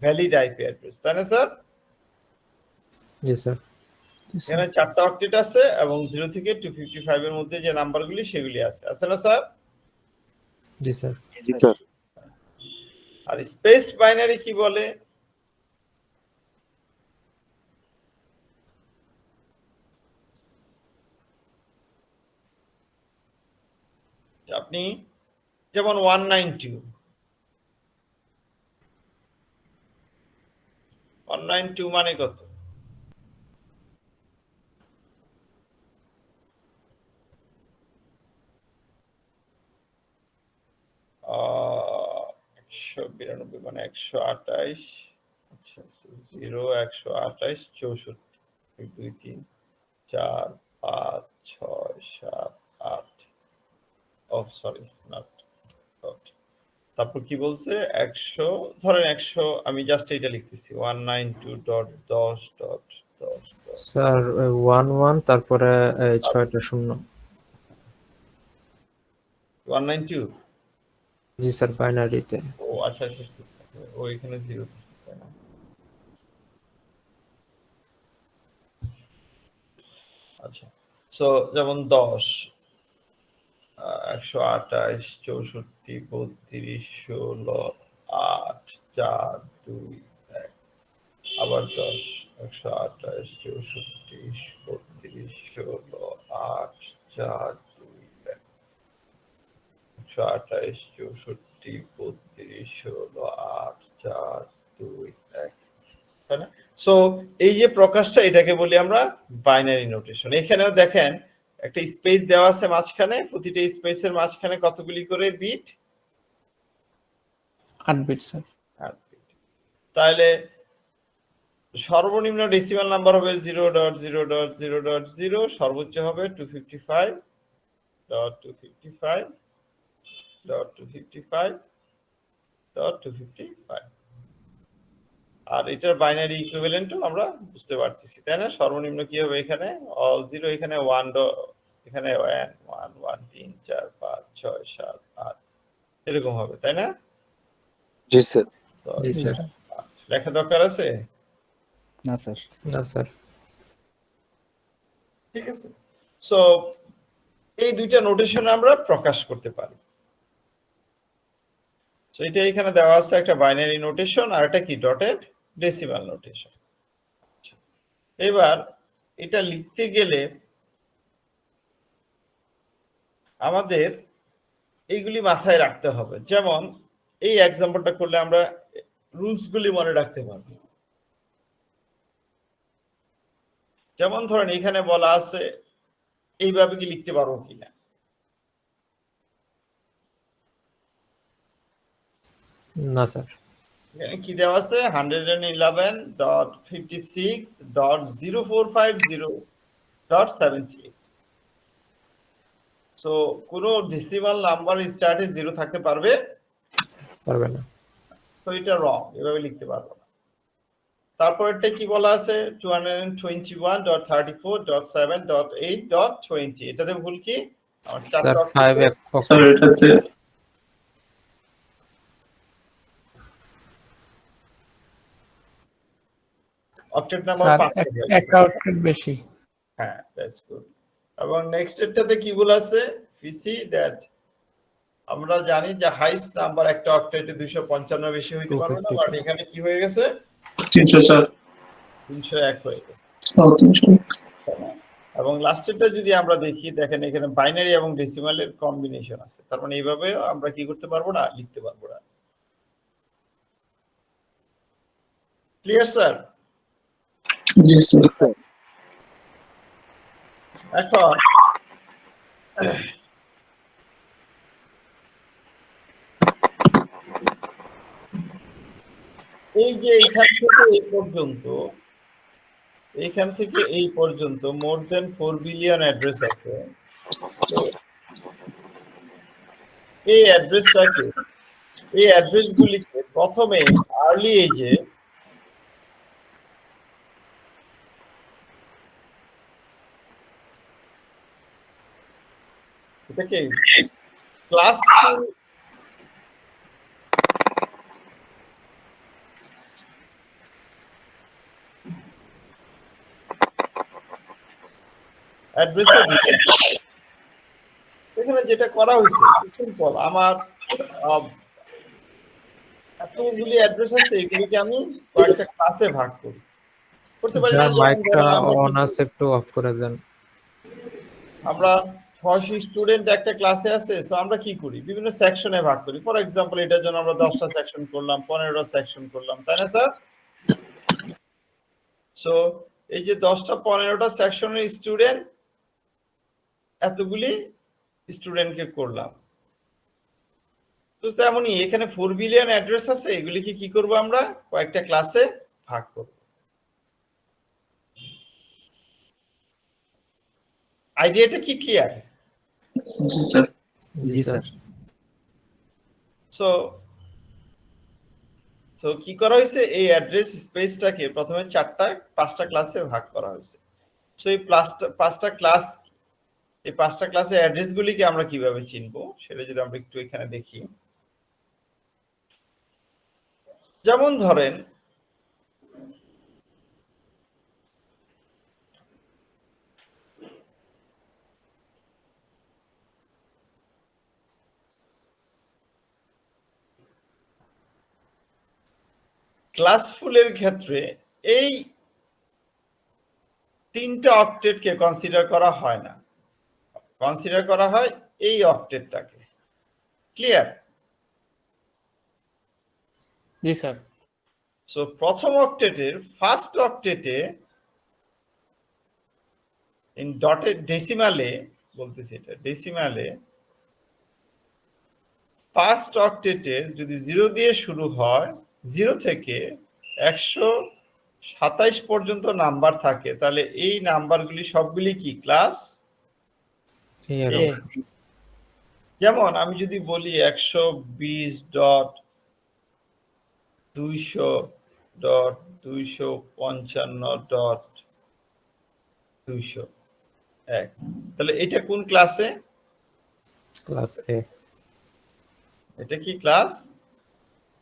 Valid IP address, তাই না sir? জি স্যার। এখানে 4টা অক্টেট আছে এবং 0 থেকে 255 এর মধ্যে যে নাম্বারগুলি সেগুলি আছে না স্যার? জি স্যার। জি স্যার। আর স্পেসড বাইনারি কি বলে? আপনি যেমন 192 মানে কত? আহ 192 মানে 128, আচ্ছা 0 128 64 1 2 3 4 5 6 7 8, ও সরি নট, তারপর কি বলছে 100, ধরেন 100, আমি জাস্ট এটা লিখতেছি 192.10.10. স্যার 11 তারপরে 6টা শূন্য। 192, জি স্যার বাইনারিতে। ও আচ্ছা আচ্ছা, ও এখানে 0, তাই না? আচ্ছা, সো যেমন 10, 128, 64, 32, 16, 8, 4, 2, 1, আবার 10, 128, 64, 32, 16, 8, 4, 2, 1, 128, 64, 32, 16, 8, 4, 2, 1, তাই না? সো এই যে প্রকাশটা, এটাকে বলি আমরা বাইনারি নোটেশন। এখানেও দেখেন একটা স্পেস দেওয়া আছে মাঝখানে, প্রতিটা স্পেসের মাঝখানে কতগুলি করে বিট? 8 bit sir. 8 বিট। তাহলে সর্বনিম্ন ডেসিমাল নাম্বার হবে 0.0.0.0, সর্বোচ্চ হবে 255.255.255.255, আর এটার বাইনারি ইকুইভ্যালেন্টও আমরা বুঝতে পারতেছি, তাই না? সর্বনিম্ন কি হবে? এখানে অল 0, এখানে 1, এখানে 1 1 1 3 4 5 6 7 8 এরকম হবে, তাই না? জি স্যার। জি জি স্যার। স্যার। লেখা দরকার আছে? না স্যার। না স্যার। ঠিক আছে, সো এই দুইটা নোটেশন আমরা প্রকাশ করতে পারি। সো এটা এখানে দেওয়া আছে একটা বাইনারি নোটেশন, আর এটা কি ডটেড ডেসিমাল নোটেশন। এবার এটা লিখতে গেলে আমাদের এইগুলি মাথায় রাখতে হবে। যেমন এই এক্সাম্পলটা করলে আমরা রুলস গুলি মনে রাখতে পারবো। যেমন ধরেন এখানে বলা আছে, এইভাবে কি লিখতে পারবো কিনা? না স্যার। এখানে কি দেওয়া আছে? 111.56.0450.78, সো কোনো ডেসিমাল নাম্বার স্টার্টে 0 থাকতে পারবে পারবে না। তো এটা রং, এভাবে লিখতে পারবো না। তারপর এটা কি বলা আছে? 221.34.7.8.20, এটাতে ভুল কি? আমার স্যার 4টা 5 স্যার এটাতে অক্টেট নাম্বার স্যার 5 একটা অক্টেট বেশি। হ্যাঁ, দ্যাটস গুড। এবং নেক্সট এটাতে কি ভুল আছে? পিসি দ্যাট আমরা জানি যে হাইস্ট নাম্বার একটা অক্টেটে 255 বেশি হইতে পারবে না, বাট এখানে কি হয়ে গেছে? 304 301 হয়ে গেছে। 300। এবং লাস্টেরটা যদি আমরা দেখি, দেখেন এখানে বাইনারি এবং ডেসিমালের কম্বিনেশন আছে, তার মানে এইভাবে আমরা কি করতে পারবো না? লিখতে পারবো না। Clear sir? জি স্যার। এখন এই যে এইখান থেকে এই পর্যন্ত মোর দেন 4 বিলিয়ন অ্যাড্রেস আছে। তো এই অ্যাড্রেসগুলিকে প্রথমে আর্লি এজে এটাকে অ্যাড্রেসও দিতে। এখানে যেটা করা হয়েছে সিম্পল, আমার এতগুলি অ্যাড্রেস আছে, এগুলিকে আমি কয়েকটা ক্লাসে ভাগ করি, করতে পারি না? যার যেমন মাইকটা ধরেন আমরা কি অন আছে একটু অফ করে দেন। আমরা 600 স্টুডেন্ট একটা ক্লাসে আছে, সো আমরা কি করি, বিভিন্ন সেকশনে ভাগ করি। ফর এক্সাম্পল এটার জন্য আমরা 10টা সেকশন করলাম, 15টা সেকশন করলাম, তাই না স্যার? সো এই যে 10টা 15টা সেকশনের স্টুডেন্ট, এতগুলি স্টুডেন্টকে করলাম। তো তেমনই এখানে 4 বিলিয়ন অ্যাড্রেস আছে, এগুলিকে কি করব, আমরা কয়েকটা ক্লাসে ভাগ করব। আইডিয়াটা কি ক্লিয়ার? জি স্যার। জি স্যার। সো তো কি করা হয়েছে, এই অ্যাড্রেস স্পেসটাকে প্রথমে 5টা ক্লাসে ভাগ করা হয়েছে। সো এই 5টা ক্লাস, এই 5টা ক্লাসের অ্যাড্রেসগুলিকে আমরা কিভাবে চিনবো সেটা যদি আমরা একটু এখানে দেখি। যেমন ধরেন ক্লাসফুলের ক্ষেত্রে এই 3টা অক্টেটকে কনসিডার করা হয় না, কনসিডার করা হয় এই অক্টেটটাকে। ক্লিয়ার? জি স্যার। সো প্রথম অক্টেটের ফার্স্ট অক্টেটে ইন ডটেড ডেসিমালে বলতেছি, এটা ডেসিমালে ফার্স্ট অক্টেটের যদি 0 দিয়ে শুরু হয়, 0 থেকে 127 পর্যন্ত নাম্বার থাকে, তাহলে এই নাম্বারগুলি সবগুলি কি ক্লাস এই আর এ। যেমন আমি যদি বলি 120.200.255.201, তাহলে এটা কোন ক্লাসে? ক্লাস এ। এটা কি ক্লাস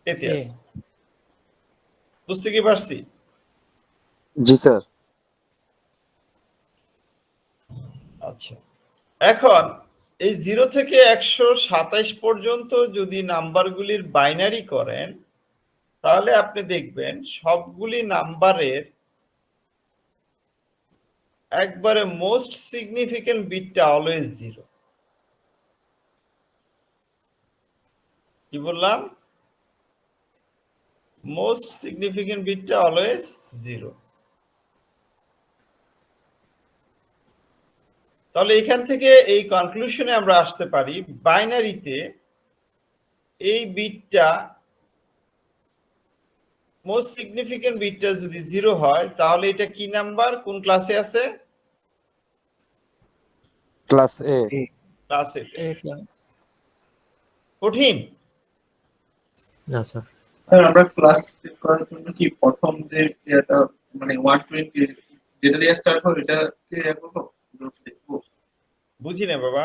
এতে এ। আছে। বুঝতে কি পারছি? জি স্যার। আচ্ছা, এখন এই 0 থেকে 127 পর্যন্ত যদি নাম্বারগুলির বাইনারি করেন, তাহলে আপনি দেখবেন সবগুলি নাম্বারের একবারে মোস্ট সিগনিফিকেন্ট বিটটা অলওয়েজ 0। কি বললাম? মোস্ট সিগনিফিকেন্ট বিটটা অলওয়েজ 0। তাহলে এখান থেকে এই কনক্লুশনে আমরা আসতে পারি, বাইনারিতে এই বিটটা, মোস্ট সিগনিফিকেন্ট বিটটা যদি 0 হয়, তাহলে এটা কি নাম্বার, কোন ক্লাসে আছে? ক্লাস এ। ক্লাসে। এ ক্লাস। কঠিন? না স্যার। স্যার আমরা ক্লাস চেক করার জন্য কি প্রথম যে এটা মানে 120 যেটা দিয়ে স্টার্ট হবে এটাকে দেখবো, দেখবো। বুঝি না বাবা।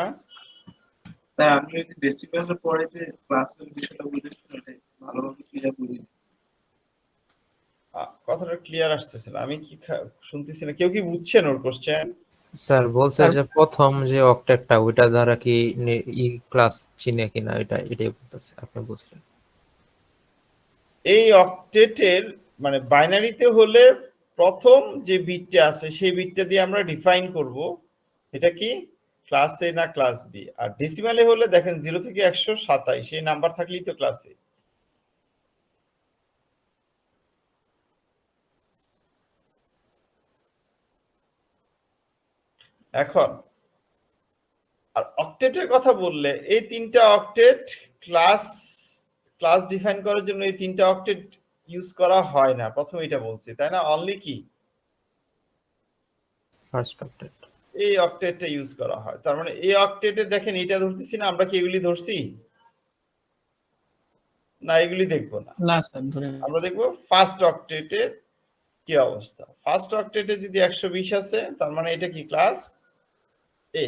স্যার আমি ওই যে ডেসিমেলের পরে যে ক্লাসের বিষয়টা বলেছিলেন এটা ভালোভাবে ক্লিয়ার বুঝিনি। কথাটা ক্লিয়ার আসতেছে না, আমি কি শুনতেছি না। কেউ কি বুঝছেন ওর কোশ্চেন? স্যার বলছে যে প্রথম যে অক্টেটটা ওইটা দ্বারা কি ই ক্লাস চিনে কিনা, এটাই বলতেছে, আপনি বুঝলেন? এই অক্টেটের মানে বাইনারিতে হলে প্রথম যে বিটটা আছে সেই বিটটা দিয়ে আমরা ডিফাইন করব এটা কি ক্লাস এ না ক্লাস বি। আর ডেসিমালে হলে দেখেন 0 থেকে 127 এই নাম্বার থাকলেই তো ক্লাস এ। এখন আর অক্টেটের কথা বললে এই 3টা অক্টেট ক্লাস ডিফাইন করার জন্য এই 3টা অক্টেট ইউজ করা হয় না, প্রথম এটা বলছি, তাই না? অনলি কি ফার্স্ট অক্টেট। এই অক্টেটটা ইউজ করা হয়। তার মানে এই অক্টেটে দেখেন এটা ধরতেছি না, আমরা কি এগুলি ধরছি না? এগুলি দেখবো না, না স্যার ধরে আমরা দেখবো ফার্স্ট অক্টেটের কি অবস্থা। ফার্স্ট অক্টেটে যদি 120 আছে, তার মানে এটা কি ক্লাস এ।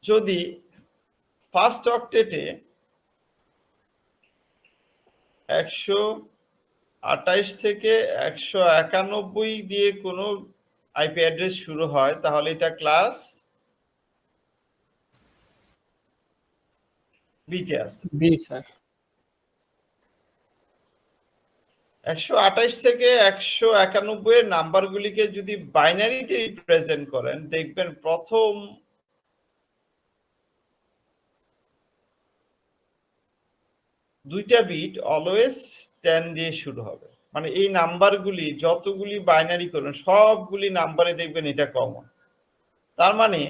যদি ফার্স্ট অক্টেটে 128 থেকে 191 দিয়ে কোনো আইপি অ্যাড্রেস শুরু হয় তাহলে এটা ক্লাস বি তে আছে। B sir. 128 থেকে 191 এর নাম্বারগুলিকে যদি বাইনারিতে রিপ্রেজেন্ট করেন দেখবেন প্রথম দুইটা বিট অলওয়েজ 10 দিয়ে শুরু হবে, মানে এই নাম্বারগুলি যতগুলি বাইনারি করবেন সবগুলি নাম্বারে দেখবেন এটা কমন। তার মানে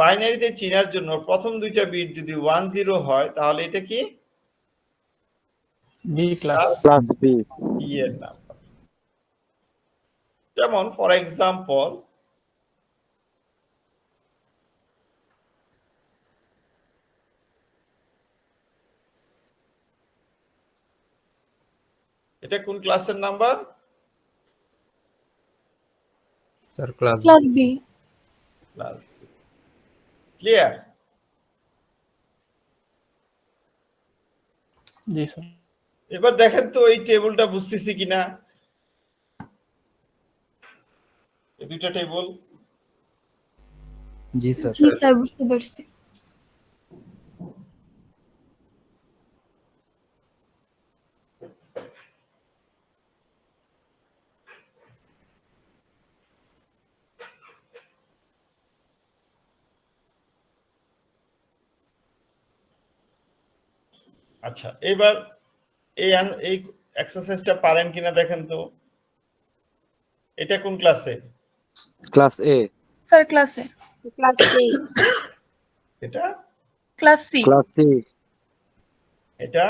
বাইনারিতে চেনার জন্য প্রথম দুইটা বিট যদি 10 হয় তাহলে এটা কি B class. Class B. B এর নাম্বার। যেমন ফর এক্সাম্পল এটা কোন ক্লাসের নাম্বার? Sir class class B. Class. Clear? জি স্যার। এবার দেখেন তো এই টেবিলটা বুঝতেছি কিনা, এই দুইটা টেবিল। জি স্যার। জি স্যার, বুঝতে পারছি। আচ্ছা, এবার এই এই এক্সারসাইজটা পারেন কিনা দেখেন তো। এটা কোন ক্লাসে? Class A. স্যার ক্লাসে। Class C. এটা ক্লাস সি। Class C. এটা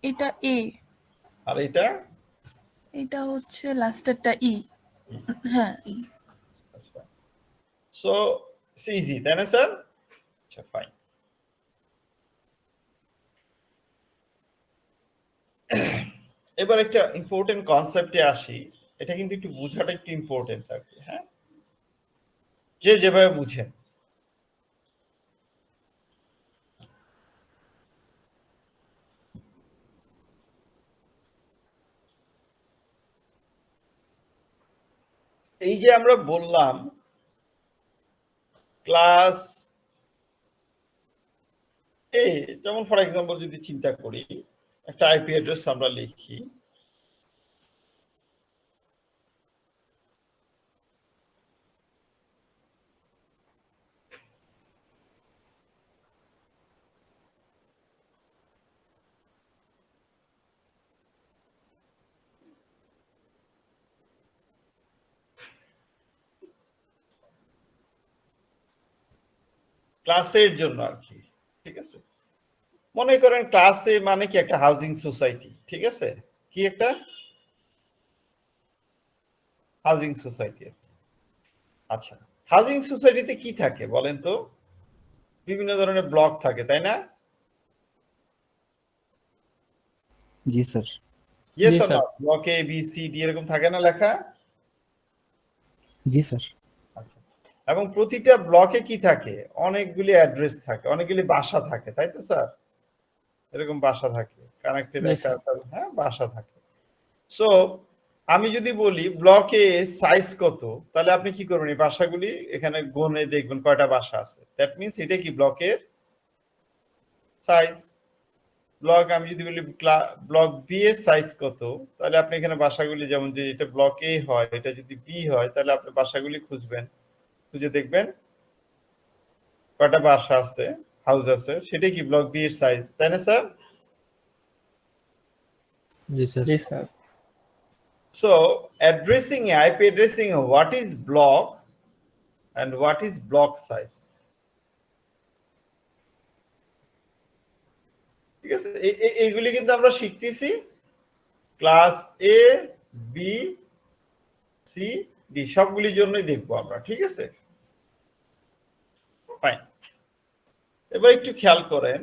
এটা এ। আর এটা এটা হচ্ছে লাস্টেরটা ই। হ্যাঁ ই। সো ইটস ইজি, তাই না স্যার? আচ্ছা ফাইন। এবার একটা ইম্পর্টেন্ট কনসেপ্টে আসি, এটা কিন্তু একটু বোঝাটা একটু ইম্পর্টেন্ট থাকবে, হ্যাঁ, যে যেভাবে বুঝেন। এই যে আমরা বললাম ক্লাস এ, যেমন ফর এক্সাম্পল যদি চিন্তা করি একটা আইপি অ্যাড্রেস আমরা লিখি, ক্লাস এর জন্য আর কি, ঠিক আছে? মনে করেন ক্লাস এ মানে কি একটা হাউজিং সোসাইটি, ঠিক আছে? কি একটা হাউজিং সোসাইটি। আচ্ছা, হাউজিং সোসাইটিতে কি থাকে বলেন তো? বিভিন্ন ধরনের ব্লক থাকে, তাই না? জি স্যার। ইয়েস জি or sir. Not? Block A B C D এরকম থাকে না লেখা? জি স্যার। এবং প্রতিটা ব্লকে কি থাকে? অনেকগুলি অ্যাড্রেস থাকে, অনেকগুলি বাসা থাকে, তাই তো স্যার? এরকম বাসা থাকে, কানেক্টেড Yes, একটা, sir. হ্যাঁ, বাসা থাকে। সো আমি যদি বলি ব্লকে সাইজ কত, তাহলে আপনি কি করবেন? এই বাসাগুলি এখানে গুণে দেখবেন কয়টা বাসা আছে। দ্যাট মিন্স এটা কি ব্লকের সাইজ। ব্লক আমি যদি বলি ব্লক বি এর সাইজ কত, তাহলে আপনি এখানে বাসাগুলি, যেমন যে এটা ব্লক এ হয়, এটা যদি বি হয়, তাহলে আপনি বাসাগুলি খুঁজবেন, খুঁজে দেখবেন কয়টা বাসা আছে, হাউস আছে, সেটাই কি ব্লক বি এর সাইজ, তাই না স্যার? জি স্যার। জি sir. So addressing IP addressing, what is block and what is block size? ঠিক আছে, এইগুলি কিন্তু আমরা শিখতেছি ক্লাস এ বি সি ডি সবগুলির জন্যই দেখবো আমরা, ঠিক আছে? ফাইন। এবার একটু খেয়াল করেন,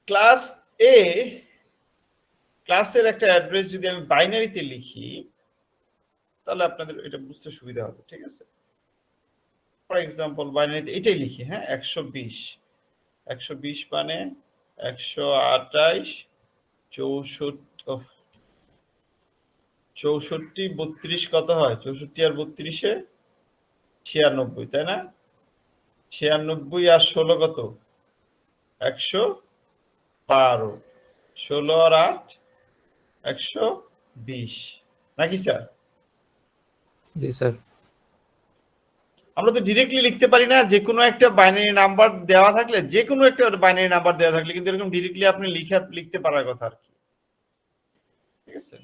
ক্লাস এ ক্লাসের একটা অ্যাড্রেস যদি আমি বাইনারিতে লিখি তাহলে আপনাদের এটা বুঝতে সুবিধা হবে, ঠিক আছে? ফর এক্সাম্পল বাইনারিতে এটাই লিখি, হ্যাঁ, 120 মানে 128 64 64 32 কত হয়? 64 আর 32-এ 96, তাই না? 96 আর 16 কত? 112। 16 আর 8 120, নাকি স্যার? জি স্যার। আমরা তো ডিরেক্টলি লিখতে পারি না, যে কোনো একটা বাইনারি নাম্বার দেওয়া থাকলে, যে কোনো একটা বাইনারি নাম্বার দেওয়া থাকলে কিন্তু এরকম ডিরেক্টলি আপনি লিখতে পারার কথা আর কি। ঠিক আছে,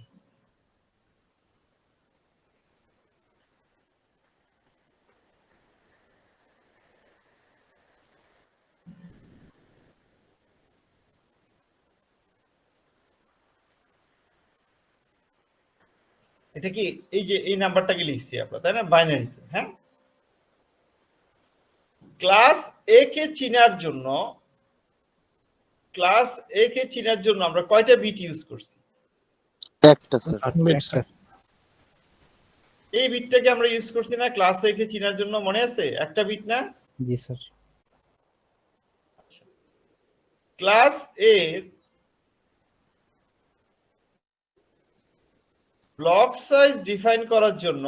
এটা কি এই যে এই নাম্বারটাকে লিখছি আমরা, তাই না, বাইনারিতে। হ্যাঁ, ক্লাস এ কে চিনার জন্য আমরা কয়টা বিট ইউজ করছি? একটা স্যার। একটা এই বিটটাকে আমরা ইউজ করছি না ক্লাস এ কে চিনার জন্য, মনে আছে? একটা বিট না? জি স্যার। ক্লাস এ ব্লক সাইজ ডিফাইন করার জন্য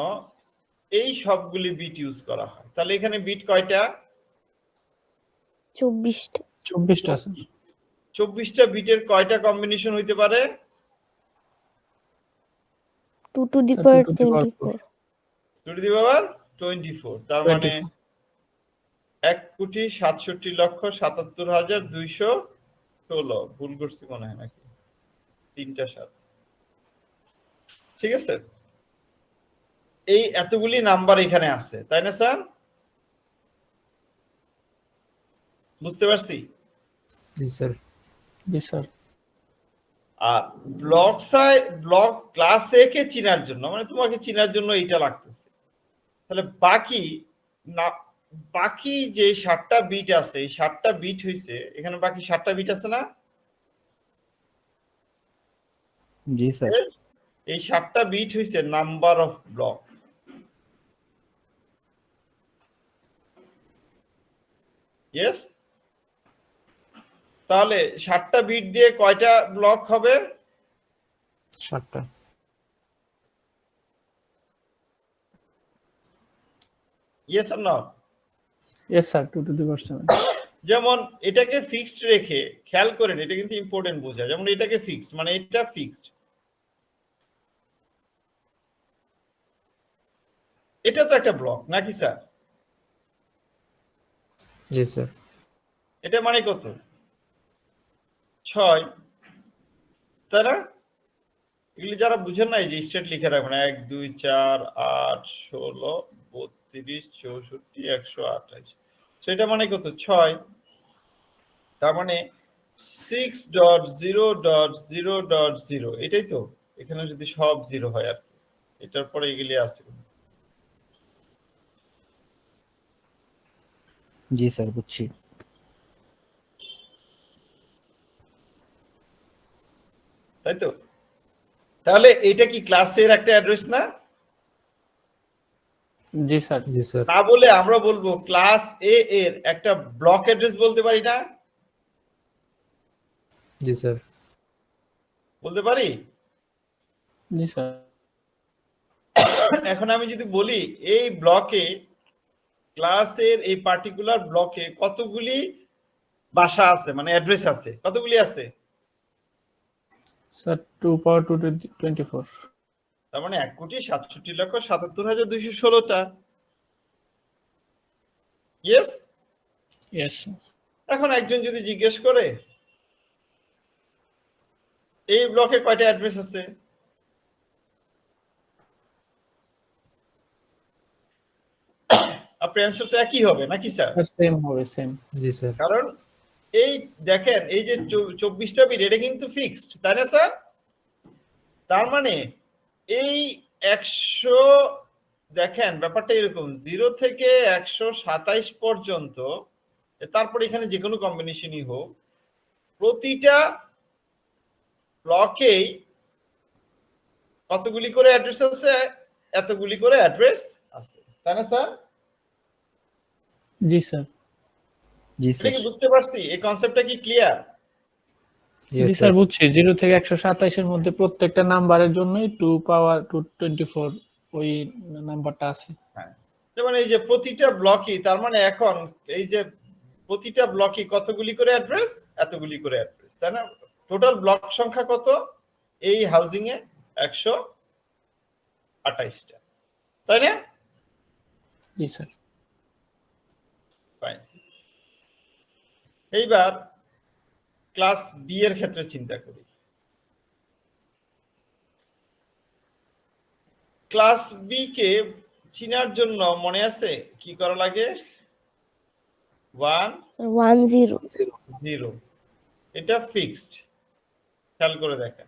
এই সবগুলি বিট ইউজ করা হয়। তাহলে এখানে বিট কয়টা? 24টা 24টা স্যার। 24টা বিটের কয়টা কম্বিনেশন হইতে পারে? 2 to the power 2 to the power 24 2 to the পাওয়ার 24। তার মানে 1,67,77,216। ভুল করছি মনে হয় নাকি? 3টা 7। ঠিক আছে, এই এতগুলি নাম্বার এখানে আছে, তাই না স্যার? বুঝতে পারছি? জি স্যার। জি স্যার। আর ব্লক ক্লাস এ কে চিনার জন্য, মানে তোমাকে চিনার জন্য এইটা লাগতেছে। তাহলে বাকি যে 7টা বিট আছে, এই 7টা বিট হইছে, এখানে বাকি 7টা বিট আছে না? জি স্যার। এই 7টা বিট হইছে নাম্বার অফ ব্লক। ইয়েস, তাহলে 7টা বিট দিয়ে কয়টা ব্লক হবে? 7টা। Yes or not? Yes sir, 2 to the power 7। যেমন এটাকে ফিক্সড রেখে, খেয়াল করেন, এটা কিন্তু ইম্পর্টেন্ট বোঝা। যেমন এটাকে ফিক্সড, মানে এটা ফিক্সড, এটা তো একটা ব্লক নাকি স্যার? জি স্যার। এটা মানে কত? 6, তাই না? এগুলি যারা বুঝেন না, এই যে স্টেট লিখে রাখবেন, 1 2 4 8 16 32 64 128। সেটা মানে কত? 6। তার মানে 6.0.0.0, এটাই তো। এখানে যদি সব 0 হয় আর কি, এটার পরে এগুলি আছে। জি স্যার, বুঝছি। তাই তো? তাহলে এটা কি ক্লাসের একটা অ্যাড্রেস না? জি স্যার। জি স্যার। না বলে আমরা বলবো ক্লাস এ এর একটা ব্লক অ্যাড্রেস বলতে পারি না? জি স্যার। বলতে পারি? জি স্যার। এখন আমি যদি বলি এই ব্লকে, ক্লাসের এই পার্টিকুলার ব্লকে কতগুলি বাসা আছে, মানে অ্যাড্রেস আছে, কতগুলি আছে? Sir 2 power 2 to the 24। তার মানে 1,67,77,216টা। ইয়েস। ইয়েস। এখন একজন যদি জিজ্ঞেস করে এই ব্লকে কয়টা অ্যাড্রেস আছে, আপনার অ্যান্সার তো একই হবে নাকি স্যার? সেম হবে, সেম। জি স্যার। কারণ এই দেখেন, এই যে 24টা বিট, এটা কিন্তু ফিক্সড, তাই না স্যার? তার মানে এই 100, দেখেন ব্যাপারটা এরকম, 0 থেকে 127 পর্যন্ত, তারপর এখানে যে কোনো কম্বিনেশনই হোক, প্রতিটা ব্লকেই কতগুলি করে অ্যাড্রেস আছে? এতগুলি করে অ্যাড্রেস আছে, তাই না স্যার? জি স্যার। জি এটা স্যার। কি বুঝতে পারছি? এই কনসেপ্টটা কি ক্লিয়ার? Yes, জি sir. স্যার বুঝছি 0 থেকে 127 এর মধ্যে প্রত্যেকটা নাম্বারের জন্যই 2 পাওয়ার 224 ওই নাম্বারটা আছে। হ্যাঁ, যেমন এই যে প্রতিটা ব্লকই, তার মানে এখন এই যে প্রতিটা ব্লকই কতগুলি করে অ্যাড্রেস, এতগুলি করে অ্যাড্রেস, তাই না? টোটাল ব্লক সংখ্যা কত এই হাউজিং এ? 128টা, তাই না? জি স্যার। Fine. এইবার ক্লাস বি এর ক্ষেত্রে চিন্তা করি। ক্লাস বি কে চিনার জন্য মনে আছে কি করা লাগে? 1 10 0, এটা ফিক্সড, খেয়াল করে দেখেন।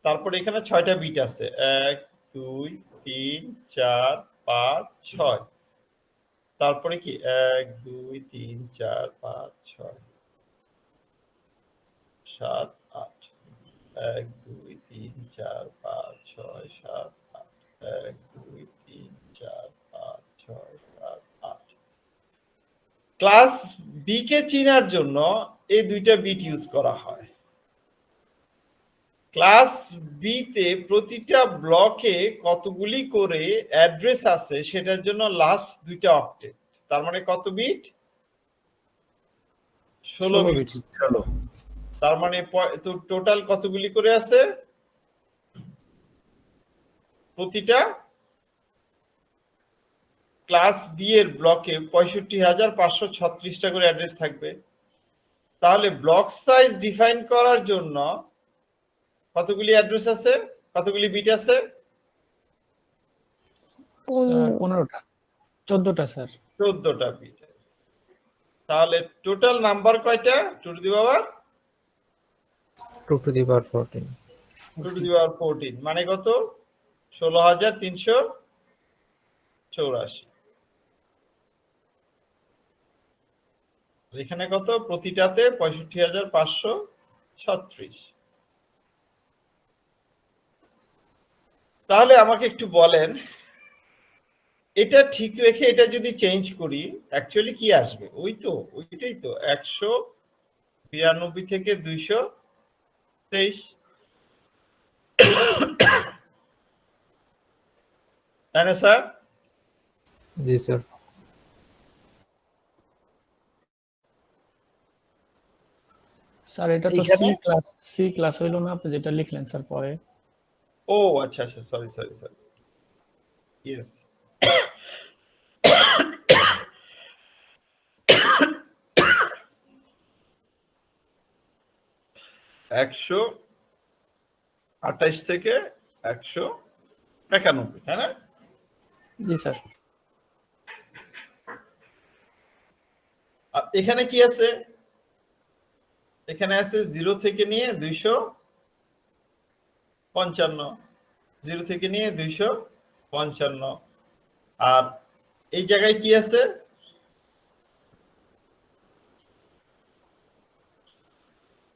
তারপর এখানে 6টা বিট আছে, 1 2 3 4 5 6। তারপরে কি 1 2 3 4 5 6 7 8, 1 2 3 4 5 6 7 8, 1 2 3 4 5 6 7 8। ক্লাস বি কে চিনার জন্য এই দুইটা বিট ইউজ করা হয়। ক্লাস বি তে প্রতিটা ব্লকে কতগুলি করে অ্যাড্রেস আছে সেটার জন্য লাস্ট দুইটা অক্টেট, তার মানে কত বিট? 16 বিট। তার মানে টোটাল কতগুলি করে আছে? প্রতিটা ক্লাস বি এর ব্লকে 65,536টা করে অ্যাড্রেস থাকবে। তাহলে ব্লক সাইজ ডিফাইন করার জন্য কতগুলি অ্যাড্রেস আছে, কতগুলি বিট আছে? 15টা 14টা স্যার। 14টা বিট আছে। তাহলে টোটাল নাম্বার কয়টা? 2 to the power 2 to the power 14. 2 to the power 14, মানে কত? 16,384। এখানে কত? প্রতিটাতে 65,536। তাহলে আমাকে একটু বলেন, এটা ঠিক রেখে এটা যদি চেঞ্জ করি অ্যাকচুয়ালি কি আসবে? ওইটাই তো 192 থেকে 223, তাই না স্যার? Yes, sir. স্যার এটা তো এখানে- সি ক্লাস হইলো না, আপনি যেটা লিখলেন স্যার পরে। ও আচ্ছা আচ্ছা, সরি সরি সরি, ইয়েস। একশো 28 থেকে 191, তাই না? জি স্যার। আর এখানে কি আছে? এখানে আছে 0 থেকে নিয়ে 255, 0 থেকে নিয়ে 255। আর এই জায়গায় কি আছে?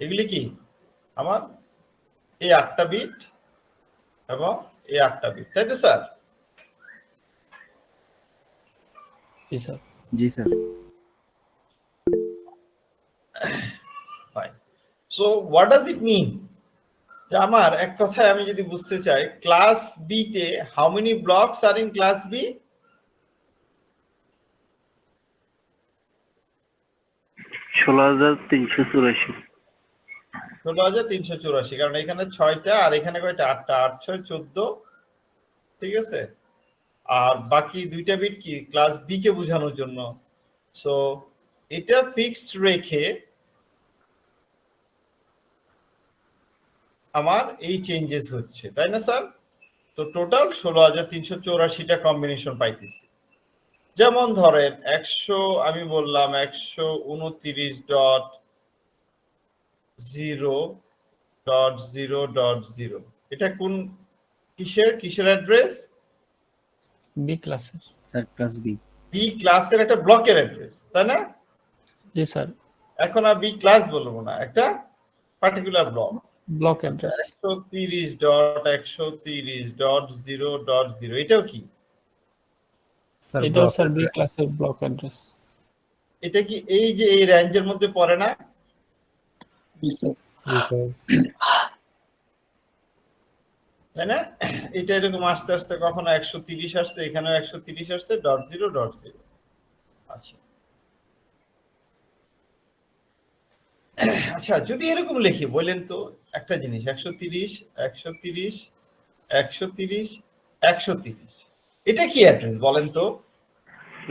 এগুলি কি আমার এই 8টা বিট এবং এই 8টা বিট, তাই তো স্যার? জি স্যার। জি sir. Fine. So what does it mean? যে আমার এক কথায় আমি যদি বুঝতে চাই, ক্লাস বি তে how many blocks are in class B? 16,384। 16,384, কারণ এখানে 6টা আর এখানে কয়টা? 8টা, 8 6 14, ঠিক আছে? আর বাকি দুইটা বিট কি? ক্লাস বি কে বোঝানোর জন্য। সো এটা ফিক্সড রেখে আমার এই চেঞ্জেস হচ্ছে, তাই না স্যার? তো টোটাল 16,384টা কম্বিনেশন পাইতেছি। যেমন ধরেন 100, আমি বললাম 129.0.0.0, এটা কোন কিসের অ্যাড্রেস? বি ক্লাসের। Sir class B. বি ক্লাসের একটা ব্লকের অ্যাড্রেস, তাই না? জি স্যার। এখন আর বি ক্লাস বলবো না, একটা পার্টিকুলার ব্লক। Block address. 130.130.0.0, এটাও কি? Sir, এটাও block স্যার বি address. ক্লাসের ব্লক অ্যাড্রেস। এটা কি এই যে এই রেঞ্জের মধ্যে পড়ে না? জি স্যার। জি স্যার। তাই না? এটা এরকম আস্তে আস্তে কখনো 130 আসছে, এখানেও 130 আসছে, ডট জিরো আচ্ছা। আচ্ছা, যদি এরকম লিখি বলেন তো একটা জিনিস, 130 130 130 130, এটা কি অ্যাড্রেস বলেন তো?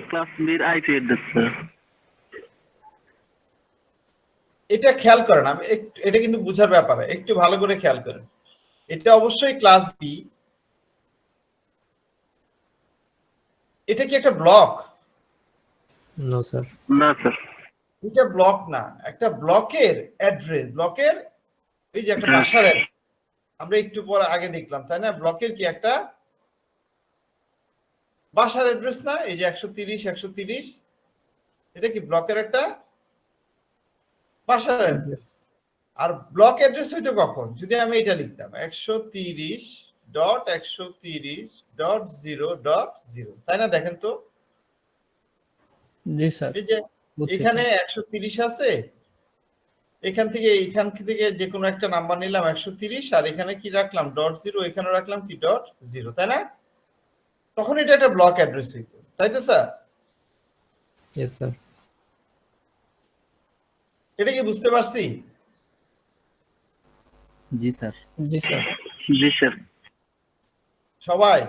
ক্লাস বির আইপি অ্যাড্রেস স্যার। এটা খেয়াল করেন, আমি এটা কিন্তু বুঝার ব্যাপারে একটু ভালো করে খেয়াল করেন। এটা অবশ্যই ক্লাস বি। এটা কি একটা ব্লক? No sir. না স্যার। এটা ব্লক না, একটা ব্লকের অ্যাড্রেস, ব্লকের এই যে একটা বাসার address, আমরা একটু পরে আগে দেখলাম তাই না? ব্লকের কি একটা বাসার অ্যাড্রেস না? এই যে 130 130, এটা কি ব্লকের একটা বাসার অ্যাড্রেস। আর ব্লক অ্যাড্রেস হইতো কখন? যদি আমি এটা লিখতাম 130.130.0.0, তাই না? দেখেন তো, জি স্যার, এই যে বুঝছি এখানে স্যার। 130 আছে, এখান থেকে যে কোনো একটা নাম্বার নিলাম 130, আর এখানে কি রাখলাম ডট জিরো, এখানে রাখলাম কি ডট জিরো, তাই না? তখন এটা একটা ব্লক অ্যাড্রেস হইতো, তাই তো স্যার? Yes sir. এটা কি বুঝতে পারছি? জি স্যার। জি স্যার। জি স্যার। সবাই?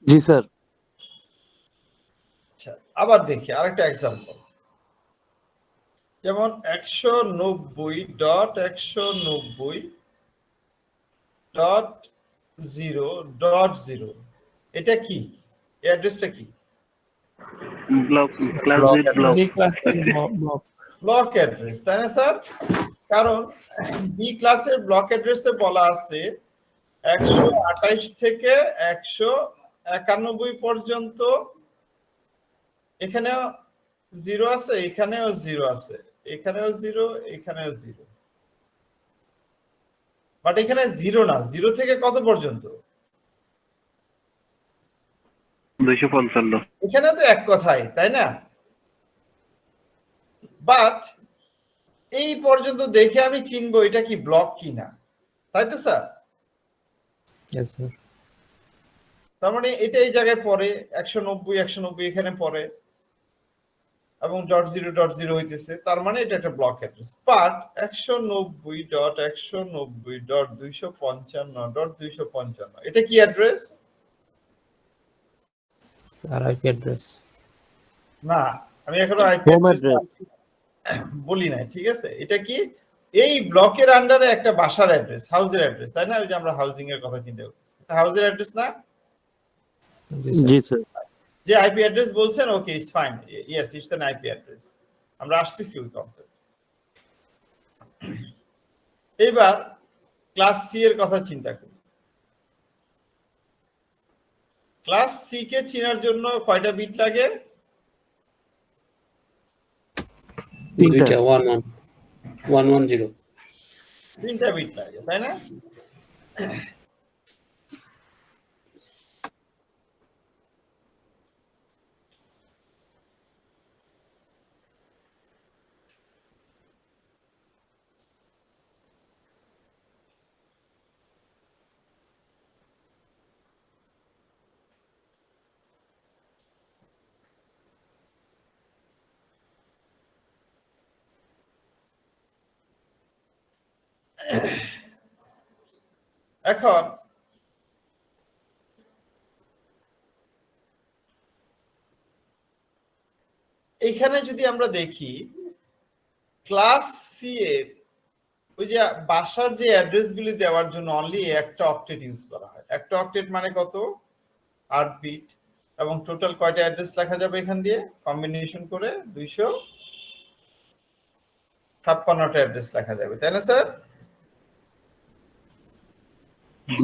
জি স্যার। আচ্ছা, আবার দেখি আরেকটা এক্সাম্পল, যেমন 190.190.0.0, এটা কি? এই অ্যাড্রেসটা কি? ব্লক ক্লাস Block বির block. B class block. Block address, তাই না স্যার? কারণ বি ক্লাসের ব্লক অ্যাড্রেসে বলা আছে 128 থেকে 191 পর্যন্ত, এখানেও জিরো আছে, এখানেও জিরো আছে, এখানেও জিরো, এখানেও জিরো, বাট এখানে জিরো না, জিরো থেকে কত পর্যন্ত? 255। এখানে তো এক কথাই, তাই না? বাট এই পর্যন্ত দেখে আমি চিনবো এটা কি ব্লক কিনা, তাই তো স্যার? Yes sir. তার মানে এটা এই জায়গায় পড়ে 190 এখানে পড়ে, এবং ডট জিরো হইতেছে, তার মানে এটা একটা ব্লক অ্যাড্রেস। বাট 190.190.255.255, এটা কি অ্যাড্রেস? Sir IP address. না, আমি এখনো আইপি হোম অ্যাড্রেস বলি নাই, ঠিক আছে? এটা কি এই ব্লকের আন্ডারে একটা বাসার অ্যাড্রেস, হাউসের অ্যাড্রেস, তাই না? ওই যে আমরা হাউজিং এর কথা চিন্তা করছি, এটা হাউসের অ্যাড্রেস না? জি স্যার। জি স্যার। যে আইপি অ্যাড্রেস বলছেন, okay, it's fine, yes, it's an IP address, আমরা আসতেছি ওই কনসেপ্ট। এবার ক্লাস সি এর কথা চিন্তা করি। ক্লাস সি কে চেনার জন্য কয়টা বিট লাগে? তিনটা। 110। 3টা বিট লাগে, তাই না? এখন এখানে যদি আমরা দেখি ক্লাস সি এর ওই যে বাসার যে অ্যাড্রেস গুলি দেওয়ার জন্য অনলি একটা অক্টেট ইউজ করা হয়। একটা অক্টেট মানে কত? 8 বিট, এবং টোটাল কয়টা অ্যাড্রেস লেখা যাবে এখান দিয়ে কম্বিনেশন করে? 256টা অ্যাড্রেস লেখা যাবে, তাই না স্যার?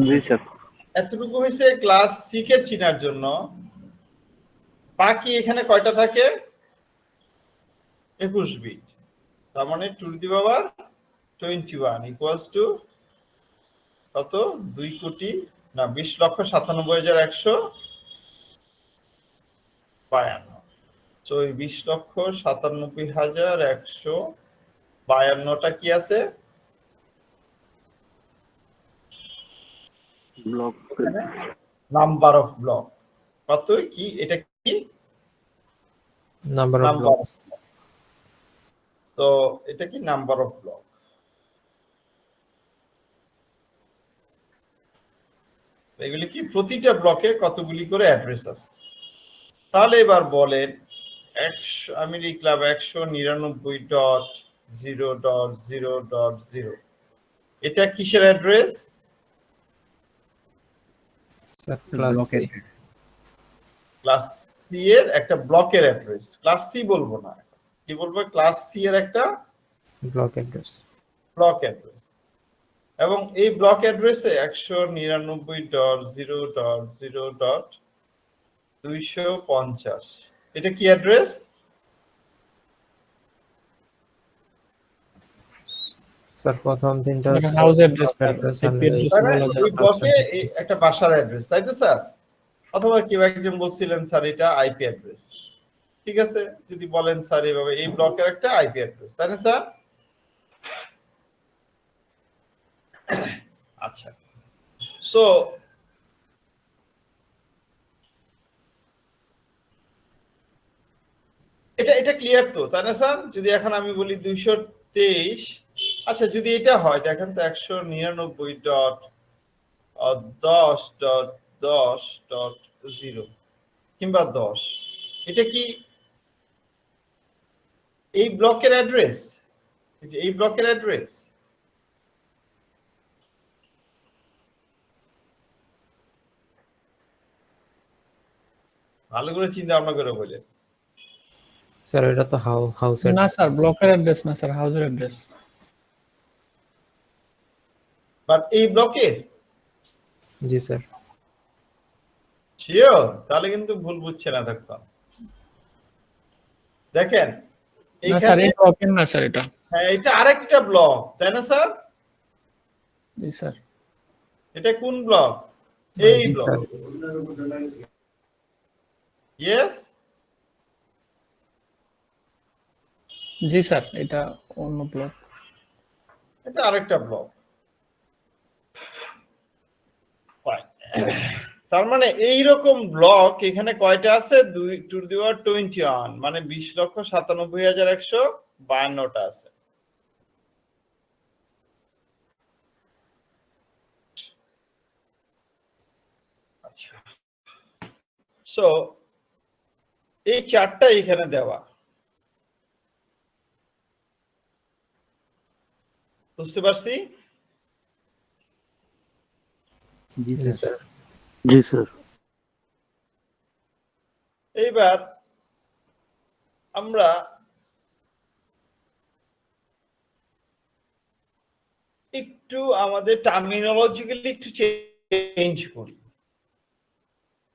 জি স্যার। এতটুকু হয়েছে ক্লাস সি কে চিনার জন্য। বাকি এখানে কয়টা থাকে? 21 বিট, তার মানে 2^21 ইকুয়ালস টু কত? 20,97,152। তো এই 20,97,152টা কি আছে ব্লক নাম্বার অফ ব্লক। কত কি এটা কি নাম্বার অফ নাম্বার, ব্লকস। তো এটা কি নাম্বার অফ ব্লক। এগুলি কি প্রতিটা ব্লকে কতগুলি করে অ্যাড্রেস আছে। তাহলে এবার বলেন 100 আমি লিখলাম 199.0.0.0 এটা কিসের address? Sir class C. Class C এর একটা ব্লকের অ্যাড্রেস। ক্লাস সি বলবো না, কি বলবো? ক্লাস সি এর একটা ব্লক অ্যাড্রেস। Block address. এবং এই ব্লক অ্যাড্রেসে 199.0.0.250 এটা কি অ্যাড্রেস? স্যার প্রথম তিনটা মানে house address, address IP address বলা যায়। এই ব্লকে একটা বাসার অ্যাড্রেস, তাই তো স্যার? অথবা কেউ একজন বলছিলেন স্যার এটা আইপি অ্যাড্রেস। ঠিক আছে, যদি বলেন স্যার এইভাবে এই ব্লকের একটা আইপি অ্যাড্রেস, তাই না স্যার? আচ্ছা, সো এটা ক্লিয়ার তো, তাই না স্যার? যদি এখন আমি বলি 223, আচ্ছা যদি এটা হয় দেখেন তো 199.10.10.0 কিংবা 10, এটা কি এই ব্লকের অ্যাড্রেস? এই ব্লকের অ্যাড্রেস ভালো করে চিন্তা ভাবনা করে বলেন। স্যার এটা তো হাউস না স্যার, ব্লকের অ্যাড্রেস না স্যার, হাউসের অ্যাড্রেস। বাট এই ব্লকে জি স্যার। শিওর? তাহলে কিন্তু ভুল বুঝছে না দেখতাম। দেখেন না স্যার, এইখানে এই ব্লকের না স্যার এটা। হ্যাঁ এটা আরেকটা ব্লক, তাই না স্যার? জি স্যার। এটা কোন ব্লক? এই ব্লক। ইয়েস, জি স্যার, এটা অন্য ব্লক। এটা আরেকটা ব্লক। তার মানে এইরকম ব্লক এখানে কয়টা আছে? 2^21 মানে 20,97,152টা আছে। আচ্ছা, সো এই চারটা এখানে দেওয়া, বুঝতে পারছি? জি জি স্যার। স্যার। জি স্যার। এইবার আমরা একটু আমাদের টার্মিনোলজিক্যালি একটু চেঞ্জ করি।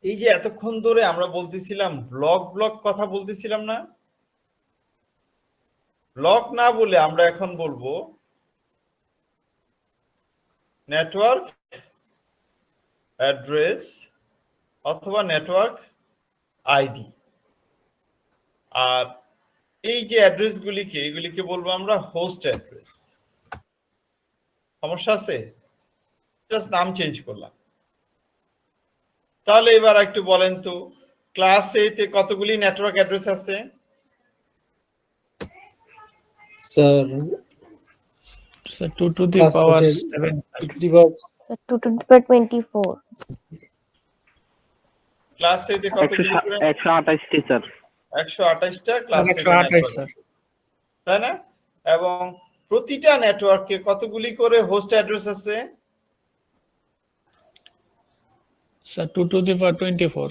এই যে এতক্ষণ ধরে আমরা বলতেছিলাম ব্লক ব্লক কথা বলতেছিলাম না? ব্লক না বলে আমরা এখন বলবো নেটওয়ার্ক অ্যাড্রেস অথবা নেটওয়ার্ক আইডি। আর এই যে অ্যাড্রেস গুলিকে এগুলিকে বলবো আমরা হোস্ট অ্যাড্রেস। সমস্যা আছে? জাস্ট নাম চেঞ্জ করলাম। তাহলে এবার একটু বলেন তো ক্লাস এ তে কতগুলি নেটওয়ার্ক অ্যাড্রেস আছে? Sir sir 2 to the power 7 So 2 to the power 24. Class এ তে কতগুলি করে? 128টি স্যার। 128টা ক্লাস এ 128 স্যার। তাই না? এবং প্রতিটা নেটওয়ার্কে কতগুলি করে হোস্ট অ্যাড্রেস আছে? Sir 2 to the power 24।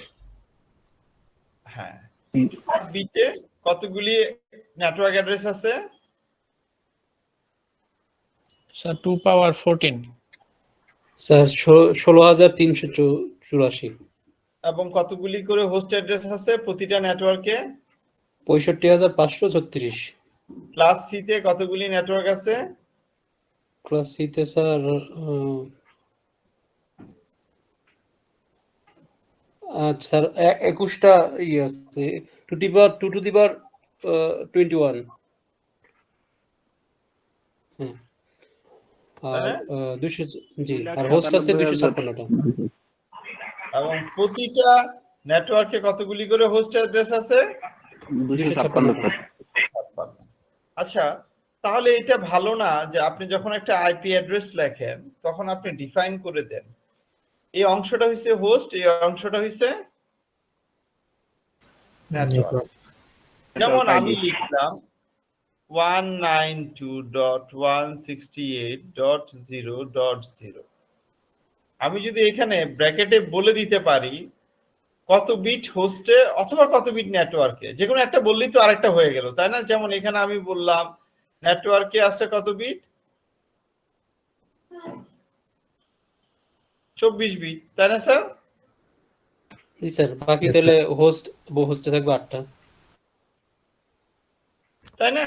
হ্যাঁ। বি তে কতগুলি নেটওয়ার্ক অ্যাড্রেস আছে? Sir 2 power 14। স্যার 16,384। এবং কতগুলি করে হোস্ট অ্যাড্রেস আছে প্রতিটা নেটওয়ার্কে? 65,536। ক্লাস সি তে কতগুলি নেটওয়ার্ক আছে? ক্লাস সিতে স্যার স্যার 21টা আছে, 2 to the power 2 to the power 21 হুম আর 200 জি আর হোস্ট আছে 256টা এবং প্রতিটা নেটওয়ার্কে কতগুলি করে হোস্ট অ্যাড্রেস আছে? 256টা আচ্ছা, তাহলে এটা ভালো না যে আপনি যখন একটা আইপি অ্যাড্রেস লেখেন তখন আপনি ডিফাইন করে দেন এই অংশটা হইছে হোস্ট, এই অংশটা হইছে নেটওয়ার্ক। যেমন আমি লিখলাম 192.168.0.0, আমি যদি এখানে ব্র্যাকেটে বলে দিতে পারি কত বিট হোস্টে অথবা কত বিট নেটওয়ার্কে, যে কোনো একটা বললেই তো আরেকটা হয়ে গেল, তাই না? যেমন এখানে আমি বললাম নেটওয়ার্কে আছে কত বিট, 24 বিট, তাই না স্যার? জি স্যার বাকি তাহলে হোস্টে থাকবে 8টা তাই না?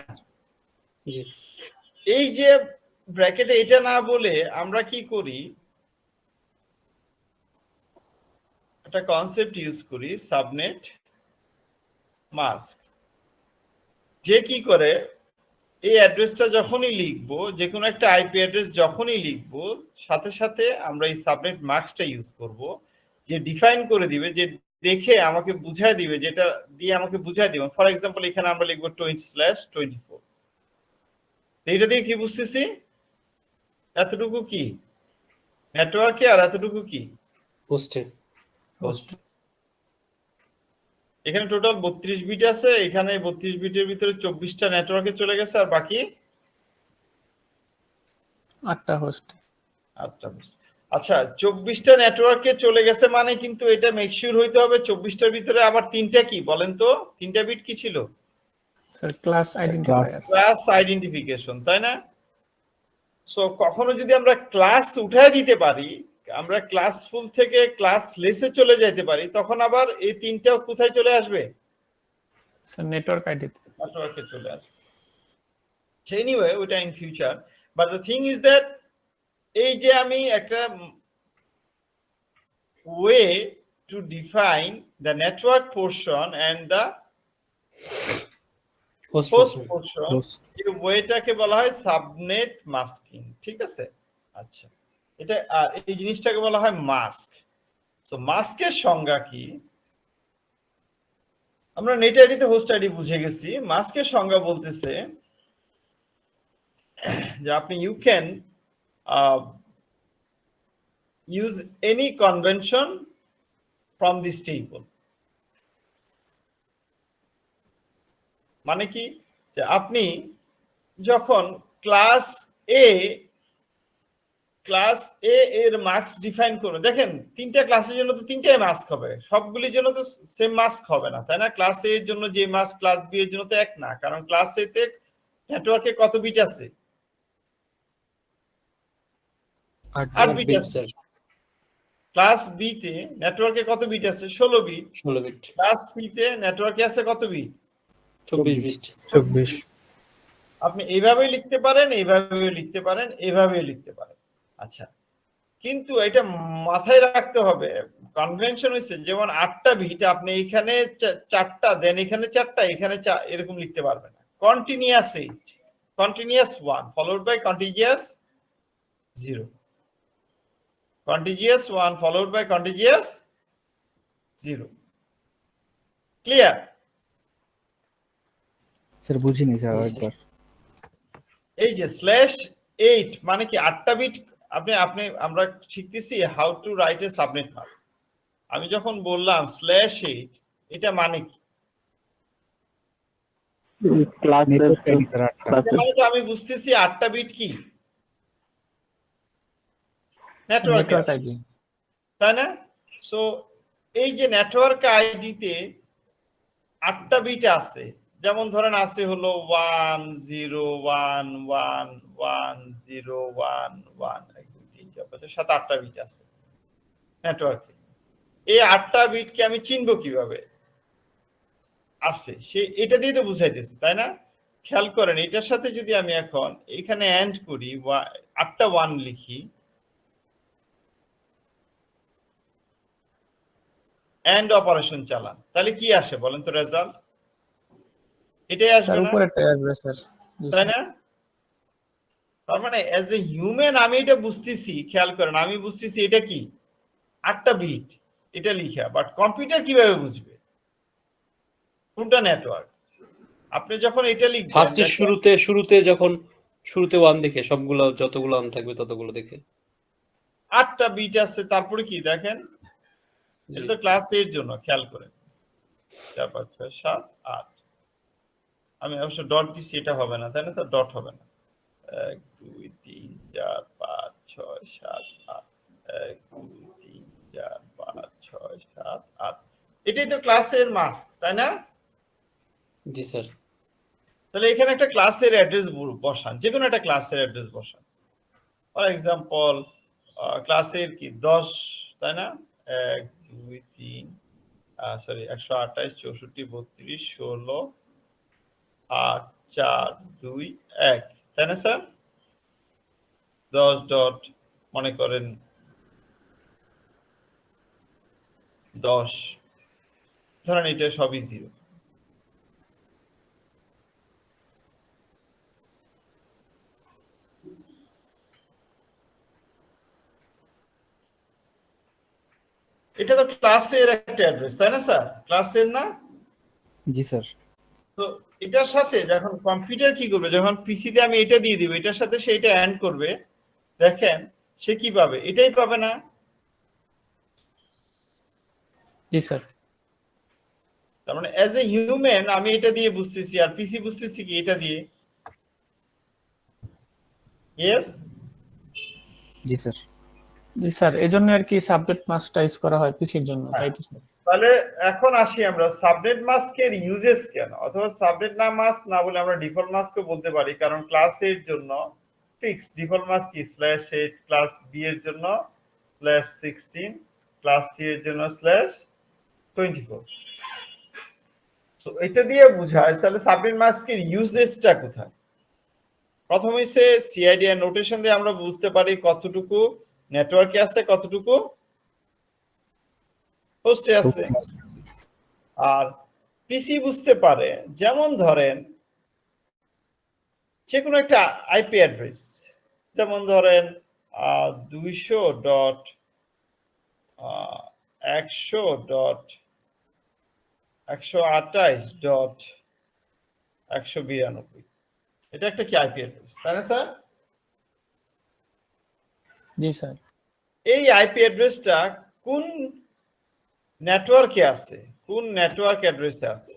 জি এই যে ব্র্যাকেটে এটা না বলে আমরা কি করি, একটা কনসেপ্ট ইউজ করি সাবনেট মাস্ক। যে কি করে এই অ্যাড্রেসটা যখনই লিখবো, যে কোনো একটা আইপি অ্যাড্রেস যখনই লিখবো, সাথে সাথে আমরা এই সাবনেট মাস্কটা ইউজ করব, যে ডিফাইন করে দিবে, যে দেখে আমাকে বুঝায় দিবে, যেটা দিয়ে আমাকে বুঝায় দিবে। ফর এক্সাম্পল এখানে আমরা লিখবো 20/24, এইটা দিয়ে কি বুঝতেছি, এতটুকু কি নেটওয়ার্কে আর এতটুকু কি হোস্টে হোস্ট। এখানে টোটাল 32 বিট আছে, এখানে 32 বিটের ভিতরে 24টা নেটওয়ার্কে চলে গেছে আর বাকি 8টা হোস্ট। 8টা। আচ্ছা, 24টা নেটওয়ার্কে চলে গেছে মানে কিন্তু এটা মেক শিওর হইতে হবে 24টার ভিতরে আবার 3টা কি বলেন তো, 3টা বিট কি ছিল? Sir class identifier, class identification, তাই না? সো কখনো যদি আমরা ক্লাস উঠায় দিতে পারি, আমরা ক্লাস ফুল থেকে ক্লাস লেসে চলে যেতে পারি, তখন আবার এই 3টাও কোথায় চলে আসবে? স্যার নেটওয়ার্ক আইডিতে। নেটওয়ার্কে চলে আসবে। এনিওয়ে ওটা in future, but the thing is that এই যে আমি একটা way to define the network portion and the host portion, এই ওয়েটাকে বলা হয় সাবনেট মাস্কিং, ঠিক আছে? আচ্ছা, এটা আর এই জিনিসটাকে বলা হয় মাস্ক। সো মাস্কের সংজ্ঞা কি? আমরা নেট আইডিতে হোস্ট আইডি বুঝে গেছি। মাস্কের সংজ্ঞা বলতেছে যে আপনি you can use any convention from this table, মানে কি, যে আপনি যখন ক্লাস এ এর মার্কস ডিফাইন করুন, দেখেন 3টা ক্লাসের জন্য তো 3টাই মাস্ক হবে, সবগুলির জন্য তো সেম মাস্ক হবে না, তাই না? ক্লাস এ এর জন্য যে মাস্ক ক্লাস বি এর জন্য তো এক না, কারণ ক্লাস এ তে নেটওয়ার্কে কত বিট আছে? 8 বিট আছে। ক্লাস বি তে নেটওয়ার্কে কত বিট আছে? 16 বিট। 16 বিট। ক্লাস সি তে নেটওয়ার্কে আছে কত বিট? 24 বিট। 24। আপনি এইভাবেই লিখতে পারেন, এইভাবেও লিখতে পারেন, এইভাবেও লিখতে পারেন। আচ্ছা, কিন্তু এটা মাথায় রাখতে হবে, কনভেনশন হইছে যেমন 8টা বিট আপনি এখানে 4টা দেন, এখানে 4টা, এখানে এরকম লিখতে পারবেন না। Continuous 8, continuous 1 followed by contiguous 0, contiguous 1 followed by contiguous 0. Clear? Sir বুঝিনি স্যার একবার। এই যে /8 মানে কি 8টা বিট, আমরা শিখতেছি how to write a subnet mask. আমি যখন বললাম /8 এটা মানে কি? মানে তো আমি বুঝতেছি 8টা বিট কি নেটওয়ার্ক আইডি, তাই না? সো এই যে নেটওয়ার্ক আইডিতে 8টা বিট আছে, যেমন ধরেন আছে হলো 101110111, 1 2 3 4 5 6 7 8টা বিট আছে নেটওয়ার্কে। এই 8টা বিটকে আমি চিনবো কিভাবে আছে? সে এটা দিয়ে তো বুঝাইতেছে, তাই না? খেয়াল করেন, এটার সাথে যদি আমি এখন এখানে এন্ড করি, 8টা 1 লিখি, এন্ড অপারেশন চালান, তাহলে কি আসে বলেন তো রেজাল্ট? এটাই স্যার আসবে না, উপরেরটা আসবে স্যার। জি তাই স্যার। না? তার মানে অ্যাজ এ হিউম্যান আমি এটা বুঝতেছি, খেয়াল করেন, আমি বুঝতেছি এটা কি 8টা বিট এটা লিখা, বাট কম্পিউটার কিভাবে বুঝবে কোনটা নেটওয়ার্ক? আপনি যখন এটা লিখবেন ফার্স্টের শুরুতে যখন শুরুতে 1 দেখে সবগুলো যতগুলো আন থাকবে ততগুলো দেখে। 8টা বিট আছে, তারপরে কি দেখেন, এটা তো ক্লাস এর জন্য, খেয়াল করেন 4 5 6 7 8, আমি অবশ্য ডট দিছি, এটা হবে না, তাই না? তো ডট হবে না। 1 2 3 4 5 6 7 8, 1 2 3 4 5 6 7 8, এটাই তো ক্লাসের মাস্ক, তাই না? জি স্যার। তাহলে এখানে একটা ক্লাসের অ্যাড্রেস বসান, যে কোনো একটা ক্লাসের অ্যাড্রেস বসান। ফর এক্সাম্পল ক্লাসের কি 10, তাই না? 1 2 3 সরি 128 64 32 16 8 4 2 1, তাই না স্যার? 10 ডট মনে করেন 10, ধরেন এটা সবই 0। এটা তো ক্লাসের একটা অ্যাড্রেস, তাই না স্যার? ক্লাসের না? জি স্যার। তো এটার সাথে যখন কম্পিউটার কি করবে, যখন পিসিতে আমি এটা দিয়ে দিব, এটার সাথে সে এটা অ্যাড করবে, দেখেন সে কি পাবে, এটাই পাবে না? জি স্যার। তার মানে অ্যাজ এ হিউম্যান আমি এটা দিয়ে বুঝতেছি, আর পিসি বুঝতেছি কি এটা দিয়ে। ইয়েস? জি স্যার। জি স্যার, এজন্য আর কি সাবনেট মাস্কটা ইউজ করা হয় পিসির জন্য, তাই তো স্যার? তাহলে এখন আসি আমরা সাবনেট মাস্কের ইউজেস কেন, অথবা সাবনেট না মাস্ক না বলে আমরা ডিফল্ট মাস্কও বলতে পারি, কারণ ক্লাস এর জন্য ফিক্স ডিফল্ট মাস্ক কি /8, ক্লাস বি এর জন্য /16, ক্লাস সি এর জন্য /24। তো এটা দিয়ে বোঝায় তাহলে সাবনেট মাস্কের ইউজেসটা কোথায়। প্রথম হইছে সিআইডি এর নোটেশন দিয়ে আমরা বুঝতে পারি কতটুকু নেটওয়ার্কে আছে, কতটুকু হোস্টে আছে। আর পিসি বুঝতে পারে, যেমন ধরেন যে কোনো একটা আইপি অ্যাড্রেস, যেমন ধরেন 200.128.192, এটা একটা কি আইপি অ্যাড্রেস, তাই না স্যার? জি স্যার। এই আইপি অ্যাড্রেসটা কোন নেটওয়ার্কে আছে, কোন নেটওয়ার্ক অ্যাড্রেসে আছে?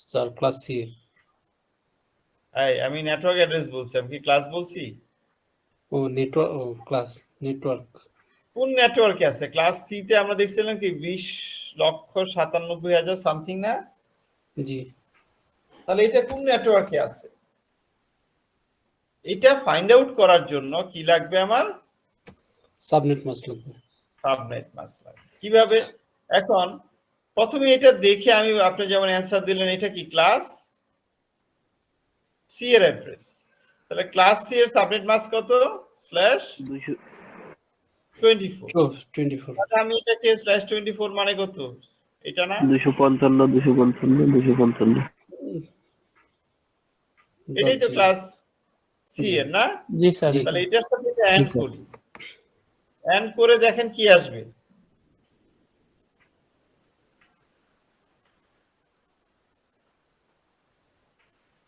Sir class C. আমি নেটওয়ার্ক অ্যাড্রেস বলছি, আমি কি ক্লাস বলছি? ও নেটওয়ার্ক, ও ক্লাস নেটওয়ার্ক। কোন নেটওয়ার্কে আছে? ক্লাস সি তে আমরা দেখছিলাম কি 20,97,000 সামথিং না? জি। তাহলে এটা কোন নেটওয়ার্কে আছে? এটা ফাইন্ড আউট করার জন্য কি লাগবে আমার? সাবনেট মাস্ক লাগবে। সাবনেট মাস্ক লাগবে। কিভাবে? এখন প্রথমে এটা দেখে আমি, আপনি যেমন অ্যানসার দিলেন, এটা কি ক্লাস সি এর অ্যাড্রেস, তাহলে ক্লাস সি এর সাবনেট মাস্ক কত? /24। 24। তাহলে আমি এটাকে /24 মানে কত? এটা না? 255 এটাই তো ক্লাস সি এর না? জি স্যার। জি। তাহলে এটার সাথে এটা অ্যাড স্যার। করি, অ্যাড করে দেখেন কি আসবে।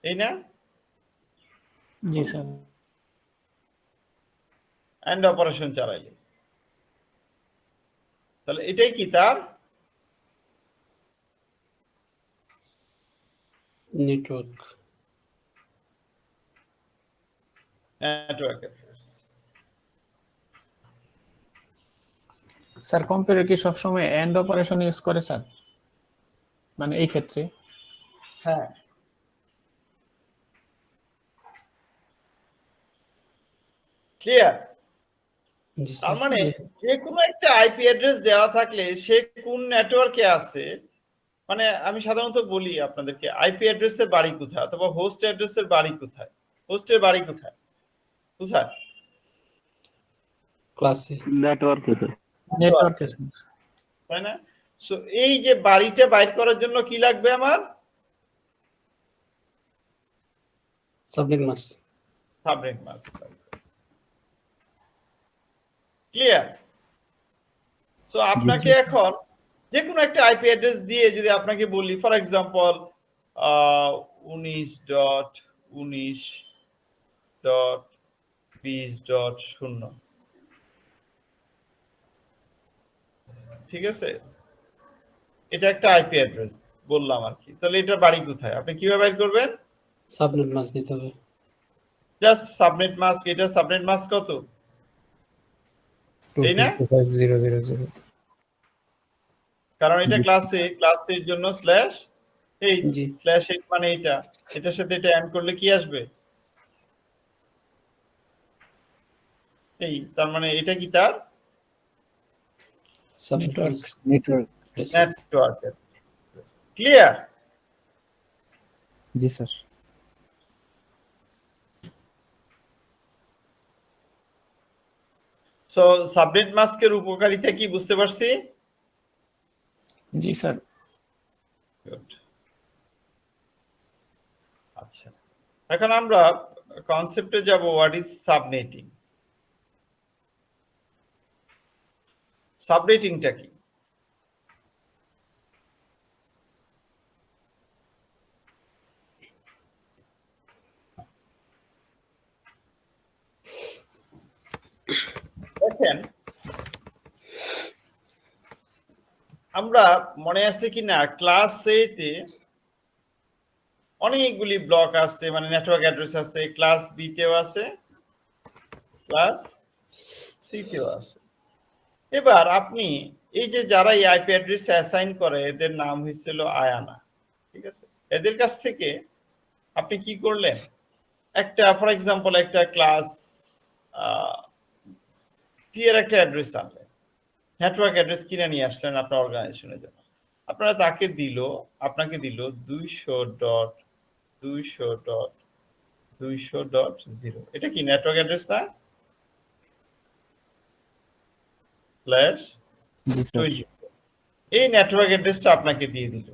এই না? জি স্যার। অ্যান্ড অপারেশন চালাইলে, তাহলে এটাই কি তার network. Network address. Sir computer কি সবসময় এন্ড অপারেশন ইউজ করে স্যার, মানে এই ক্ষেত্রে? হ্যাঁ, ক্লিয়ার? জি তার স্যার। মানে যে কোনো একটা আইপি অ্যাড্রেস দেওয়া থাকলে সে কোন নেটওয়ার্কে আছে, মানে আমি সাধারণত বলি আপনাদেরকে আইপি অ্যাড্রেসের বাড়ি কোথায়, অথবা হোস্ট অ্যাড্রেসের বাড়ি কোথায়, হোস্টের বাড়ি কোথায়, কোথায়? ক্লাসে। নেটওয়ার্কে নেটওয়ার্কে স্যার। তাই না? সো এই যে বাড়িটা বাইর করার জন্য কি লাগবে আমার? Subnet mask. Subnet mask. Clear? So আপনাকে এখন যে কোনো একটা আইপি অ্যাড্রেস দিয়ে যদি আপনাকে বলি ফর এক্সাম্পল 19.20.0 ঠিক আছে, এটা একটা আইপি অ্যাড্রেস বললাম আর কি, তাহলে এটা বাড়ি কোথায় আপনি কিভাবে বের করবেন? সাবনেট মাস্ক দিতে হবে। জাস্ট সাবনেট মাস্ক, এটা সাবনেট মাস্ক কত এই না, 255,000 কারণ এটা ক্লাস এর জন্য স্ল্যাশ 8 জি স্ল্যাশ 8 মানে এটা, এটার সাথে এটা অ্যাড করলে কি আসবে এই, তার মানে এটা কি তার subnet Network. Mask. Network. Network. Clear? জি স্যার। সো সাবনেট মাস্কের উপকারিতা কি বুঝতে পারছি? জি স্যার। Good. আচ্ছা, এখন আমরা কনসেপ্টে যাব, হোয়াট ইজ সাবনেটিং। সাবনেটিংটা কি? দেখেন, আমরা মনে আছে কিনা ক্লাস এ তে অনেকগুলি ব্লক আছে, মানে নেটওয়ার্ক অ্যাড্রেস আছে, ক্লাস বি তেও আছে, ক্লাস সি তেও আছে। এবার আপনি এই যে যারা এই আইপি অ্যাড্রেস অ্যাসাইন করে এদের নাম হয়েছিল আয়ানা, ঠিক আছে, এদের কাছ থেকে আপনি কি করলেন, একটা ফর এক্সাম্পল একটা ক্লাস সি এর একটা অ্যাড্রেস আনলেন, নেটওয়ার্ক অ্যাড্রেস কিনে নিয়ে আসলেন আপনার অর্গানাইজেশনের জন্য, আপনারা তাকে দিল, আপনাকে দিল 200.200.200.0, এটা কি নেটওয়ার্ক অ্যাড্রেস না স্ল্যাশ জি স্যার। 20, এই নেটওয়ার্ক অ্যাড্রেসটা আপনাকে দিয়ে দিল,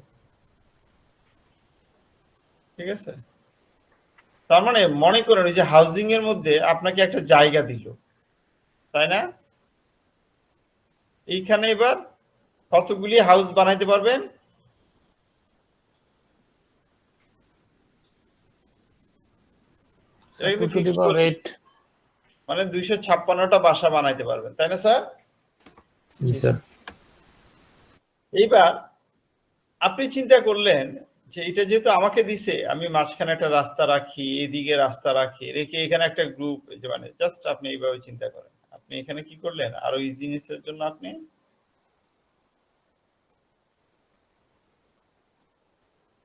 ঠিক আছে, তার মানে মনে করেন এই যে হাউজিং এর মধ্যে আপনাকে একটা জায়গা দিল, তাই না, এইখানে এবার কতগুলি হাউস বানাইতে পারবেন? এটা কিন্তু 2 to the fixed power করে, 8. মানে 256টা বাসা বানাইতে পারবেন, তাই না স্যার? জি স্যার। এইবার আপনি চিন্তা করলেন যে এটা যেহেতু আমাকে দিছে, আমি মাঝখানে একটা রাস্তা রাখি, এদিকে রাস্তা রাখি, রেখে এখানে একটা গ্রুপ, মানে জাস্ট আপনি এইভাবে চিন্তা করেন, আপনি এখানে কি করলেন আরো ইজিনেসের জন্য আপনি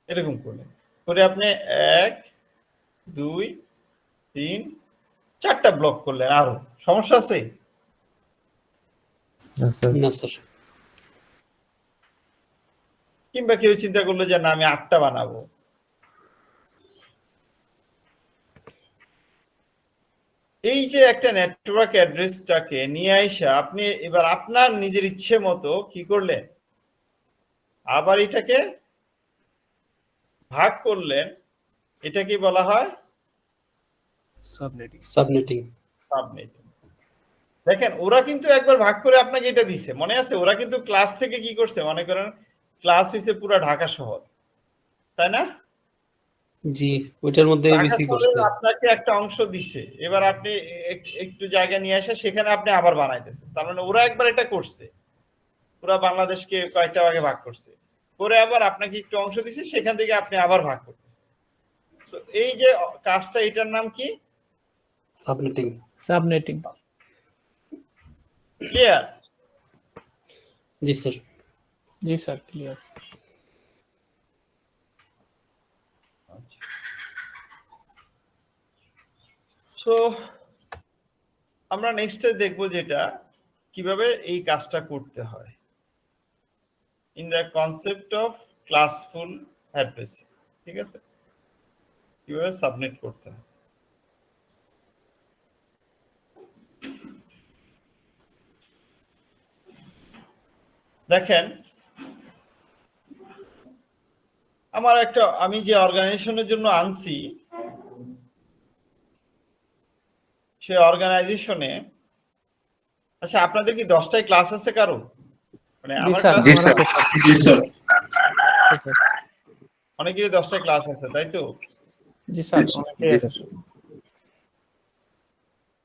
এরকম করলেন, করে আপনি 1 2 3 4টা ব্লক করলেন, আরো সমস্যা আছে? না স্যার। না স্যার। কিংবা কেউ চিন্তা করলো যে না আমি 8টা বানাবো, এই যে একটা নেটওয়ার্ক অ্যাড্রেসটাকে নিয়ে আইসা আপনি এবার আপনার নিজের ইচ্ছে মতো কি করলেন, আবার এটাকে ভাগ করলেন, এটাকে বলা হয় সাবনেটিং। সাবনেটিং। সাবনেটিং। দেখেন ওরা কিন্তু একবার ভাগ করে আপনাকে এটা দিছে, মনে আছে, ওরা কিন্তু ক্লাস থেকে কি করছে, মনে করেন ক্লাস হইছে পুরো ঢাকা শহর, তাই না, জি ওইটার মধ্যে ঢাকা এবিসি শহরের করছে। আপনাকে একটা অংশ দিছে, এবার আপনি একটু জায়গা নিয়ে আসে সেখানে আপনি আবার বানাইতেছেন, তার মানে ওরা একবার এটা করছে, পুরো বাংলাদেশকে কয়েকটা ভাগে ভাগ করছে, করে আবার আপনাকে একটু অংশ দিছে, সেখান থেকে আপনি আবার ভাগ করতেছেন। তো এই যে কাজটা, এটার নাম কি? সাবনেটিং। সাবনেটিং। ক্লিয়ার? জি স্যার। জি স্যার, ক্লিয়ার। সো আমরা নেক্সটে দেখবো যেটা কিভাবে এই কাজটা করতে হয় in the concept of classful addressing, ঠিক আছে, কিভাবে সাবমিট করতে হয়। দেখেন আমি যে অর্গানাইজেশনের জন্য আনছি সে অর্গানাইজেশনে, আচ্ছা আপনাদের কি 10টায় ক্লাস আছে কারো? মানে জি আমার স্যার, ক্লাস জি আমার স্যার। আছে স্যার। জি স্যার। অনেকেরই 10টায় ক্লাস আছে, তাই তো? জি স্যার, অনেকেই আছে।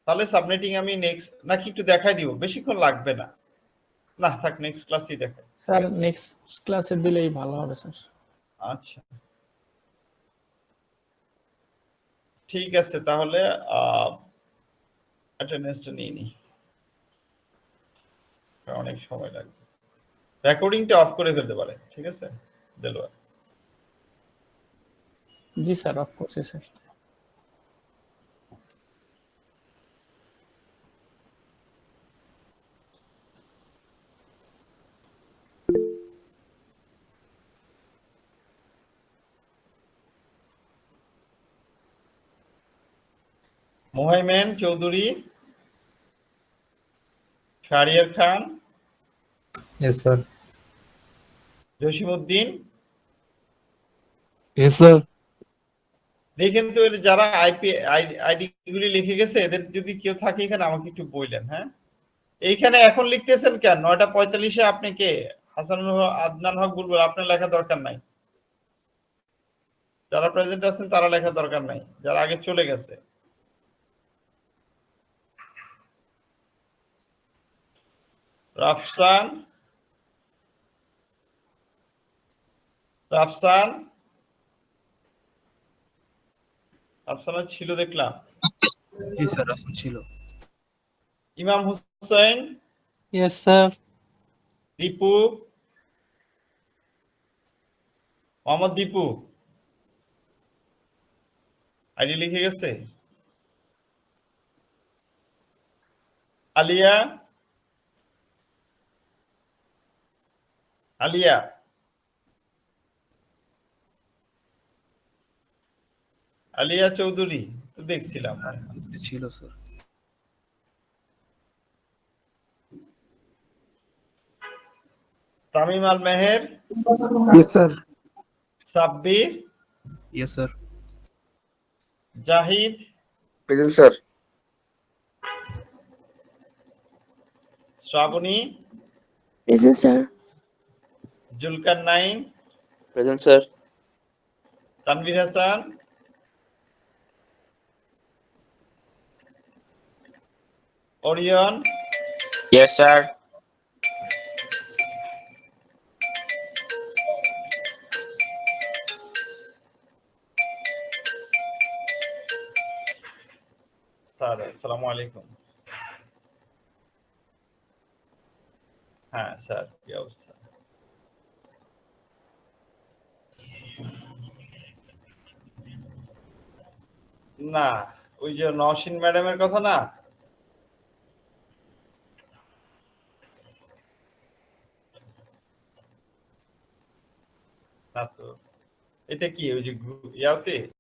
তাহলে সাবনেটিং আমি নেক্সট নাকি একটু দেখাই দিব, বেশিক্ষণ লাগবে না। না থাক, নেক্সট ক্লাসই দেখাই। স্যার নেক্সট ক্লাসে দিলেই ভালো হবে স্যার। আচ্ছা ঠিক আছে, তাহলে অ্যাটেন্ডেন্সটা নিয়ে নিই, অনেক সময় লাগবে। রেকর্ডিংটা অফ করে ফেলতে পারে, ঠিক আছে দেলোয়ার? জি স্যার, অফ করছি স্যার। মোহাইমেন চৌধুরী, শাহরিয়ার খান, Yes, sir. Jasimuddin. Yes, sir. দেখেন তো এর যারা আইডি গুলি লিখে গেছে, এদের যদি কেউ থাকে এখানে আমাকে একটু বললেন। হ্যাঁ, এইখানে এখন লিখতেছেন কেন? 9:45-এ আপনি কে? হাসানুল হক, আদনান হক বুলবুল, আপনার লেখা দরকার নাই। যারা প্রেজেন্ট আছেন তারা লেখা দরকার নাই, যারা আগে চলে গেছে। রাফসান, রাফসান ছিল দেখলাম। জি স্যার, রাসূল ছিল। Imam Hussain, Yes, sir. Dipu, Mohammad Dipu ID লিখে গেছে। আলিয়া, আলিয়া, আলিয়া চৌধুরী তো দেখছিলাম। ছিল sir. Tamim Al Meher, Yes, sir. Sabbir, Yes, sir. Zahid, Present, sir. Shraboni, Present, sir. Zulkarnain, Present, sir. Tanvir Hasan, Orion, Yes, sir. Sir আসসালামু আলাইকুম। হ্যাঁ স্যার, কি অবস্থা? না, ওই যে নওশিন ম্যাডামের কথা না, না তো এটা কি ওই যে ইয়াতে